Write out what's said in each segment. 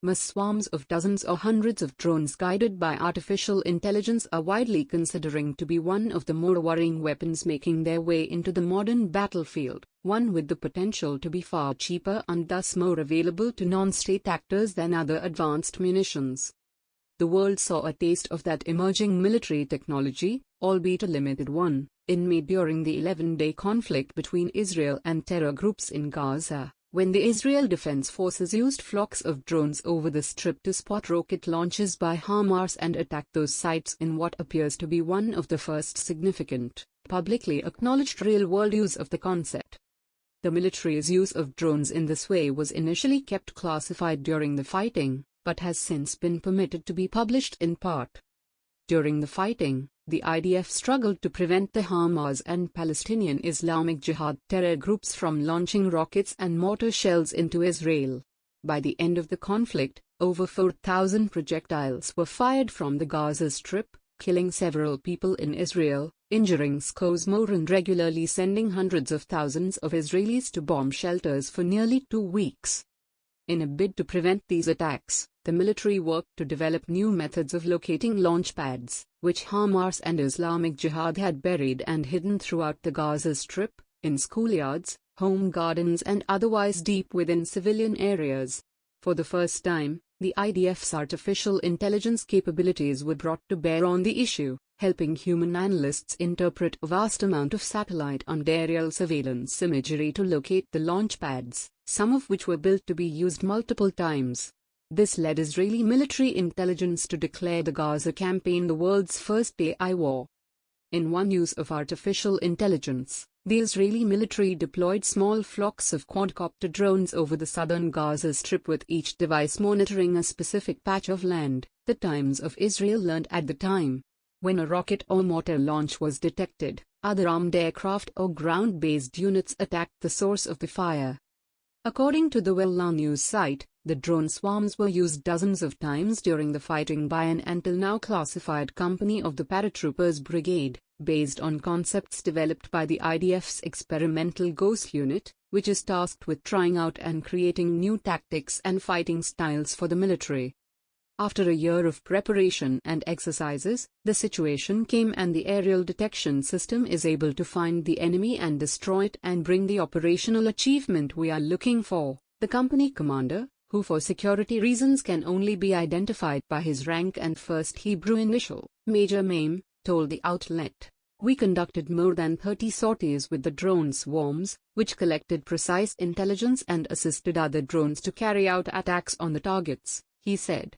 mass swarms of dozens or hundreds of drones guided by artificial intelligence are widely considering to be one of the more worrying weapons making their way into the modern battlefield, one with the potential to be far cheaper and thus more available to non-state actors than other advanced munitions. The world saw a taste of that emerging military technology, albeit a limited one, in May during the 11-day conflict between Israel and terror groups in Gaza, when the Israel Defense Forces used flocks of drones over the Strip to spot rocket launches by Hamas and attack those sites in what appears to be one of the first significant, publicly acknowledged real-world use of the concept. The military's use of drones in this way was initially kept classified during the fighting, but has since been permitted to be published in part. During the fighting, the IDF struggled to prevent the Hamas and Palestinian Islamic Jihad terror groups from launching rockets and mortar shells into Israel. By the end of the conflict, over 4,000 projectiles were fired from the Gaza Strip, killing several people in Israel, injuring scores more and regularly sending hundreds of thousands of Israelis to bomb shelters for nearly 2 weeks. In a bid to prevent these attacks, the military worked to develop new methods of locating launch pads, which Hamas and Islamic Jihad had buried and hidden throughout the Gaza Strip, in schoolyards, home gardens and otherwise deep within civilian areas. For the first time, the IDF's artificial intelligence capabilities were brought to bear on the issue, helping human analysts interpret a vast amount of satellite and aerial surveillance imagery to locate the launch pads, some of which were built to be used multiple times. This led Israeli military intelligence to declare the Gaza campaign the world's first AI war. In one use of artificial intelligence, the Israeli military deployed small flocks of quadcopter drones over the southern Gaza Strip with each device monitoring a specific patch of land, the Times of Israel learned at the time. When a rocket or mortar launch was detected, other armed aircraft or ground-based units attacked the source of the fire. According to the Wella news site, the drone swarms were used dozens of times during the fighting by an until now classified company of the Paratroopers Brigade, based on concepts developed by the IDF's experimental Ghost unit, which is tasked with trying out and creating new tactics and fighting styles for the military. After a year of preparation and exercises, the situation came and the aerial detection system is able to find the enemy and destroy it and bring the operational achievement we are looking for, the company commander, who for security reasons can only be identified by his rank and first Hebrew initial, Major Mame, told the outlet. We conducted more than 30 sorties with the drone swarms, which collected precise intelligence and assisted other drones to carry out attacks on the targets, he said.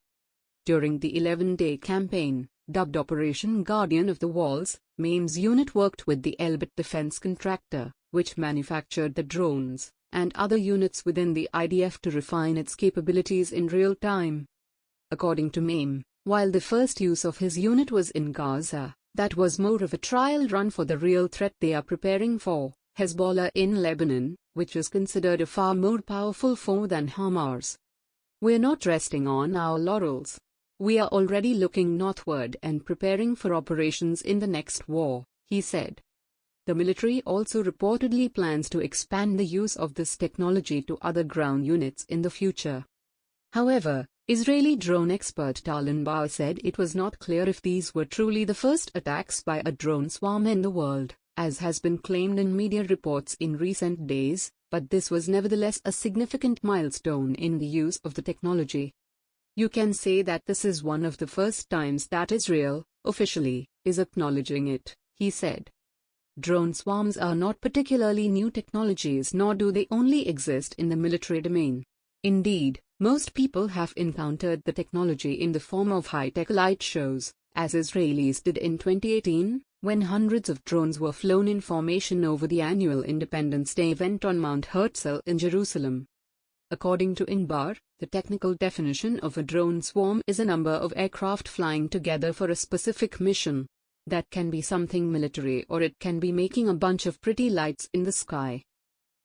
During the 11-day campaign, dubbed Operation Guardian of the Walls, Mame's unit worked with the Elbit defense contractor, which manufactured the drones, and other units within the IDF to refine its capabilities in real time. According to Mame, while the first use of his unit was in Gaza, that was more of a trial run for the real threat they are preparing for, Hezbollah in Lebanon, which is considered a far more powerful foe than Hamas. We're not resting on our laurels. We are already looking northward and preparing for operations in the next war, he said. The military also reportedly plans to expand the use of this technology to other ground units in the future. However, Israeli drone expert Talon Bar said it was not clear if these were truly the first attacks by a drone swarm in the world, as has been claimed in media reports in recent days, but this was nevertheless a significant milestone in the use of the technology. You can say that this is one of the first times that Israel, officially, is acknowledging it, he said. Drone swarms are not particularly new technologies, nor do they only exist in the military domain. Indeed, most people have encountered the technology in the form of high-tech light shows, as Israelis did in 2018, when hundreds of drones were flown in formation over the annual Independence Day event on Mount Herzl in Jerusalem. According to Inbar, the technical definition of a drone swarm is a number of aircraft flying together for a specific mission. That can be something military or it can be making a bunch of pretty lights in the sky.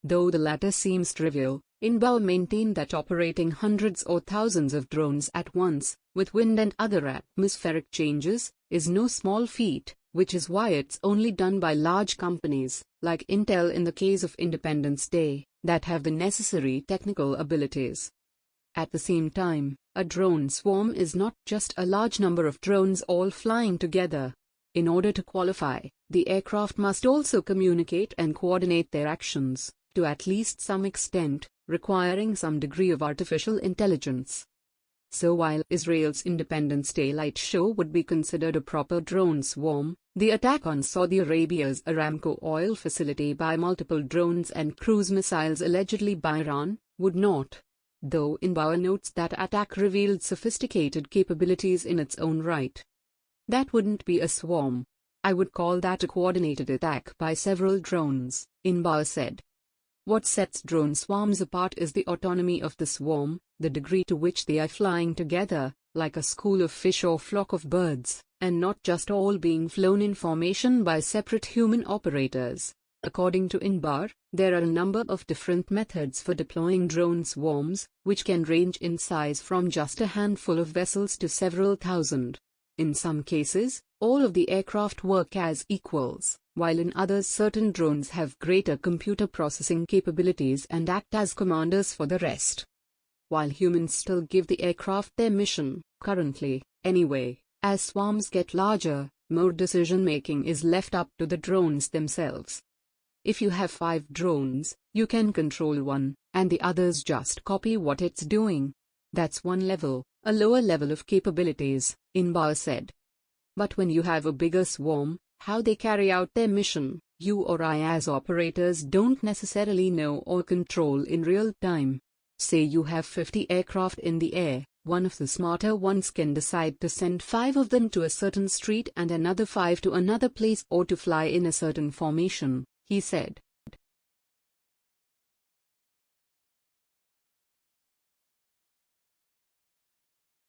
Though the latter seems trivial, Inbar maintained that operating hundreds or thousands of drones at once, with wind and other atmospheric changes, is no small feat, which is why it's only done by large companies, like Intel in the case of Independence Day, that have the necessary technical abilities. At the same time, a drone swarm is not just a large number of drones all flying together. In order to qualify, the aircraft must also communicate and coordinate their actions, to at least some extent, requiring some degree of artificial intelligence. So while Israel's Independence Day light show would be considered a proper drone swarm, the attack on Saudi Arabia's Aramco oil facility by multiple drones and cruise missiles allegedly by Iran would not. Though Inbauer notes that attack revealed sophisticated capabilities in its own right. That wouldn't be a swarm. I would call that a coordinated attack by several drones, Inbauer said. What sets drone swarms apart is the autonomy of the swarm, the degree to which they are flying together, like a school of fish or flock of birds, and not just all being flown in formation by separate human operators. According to Inbauer, there are a number of different methods for deploying drone swarms, which can range in size from just a handful of vessels to several thousand. In some cases, all of the aircraft work as equals, while in others certain drones have greater computer processing capabilities and act as commanders for the rest. While humans still give the aircraft their mission, currently, anyway, as swarms get larger, more decision-making is left up to the drones themselves. If you have 5 drones, you can control one, and the others just copy what it's doing. That's one level, a lower level of capabilities, Inbauer said. But when you have a bigger swarm, how they carry out their mission, you or I as operators don't necessarily know or control in real time. Say you have 50 aircraft in the air, one of the smarter ones can decide to send 5 of them to a certain street and another 5 to another place or to fly in a certain formation, he said.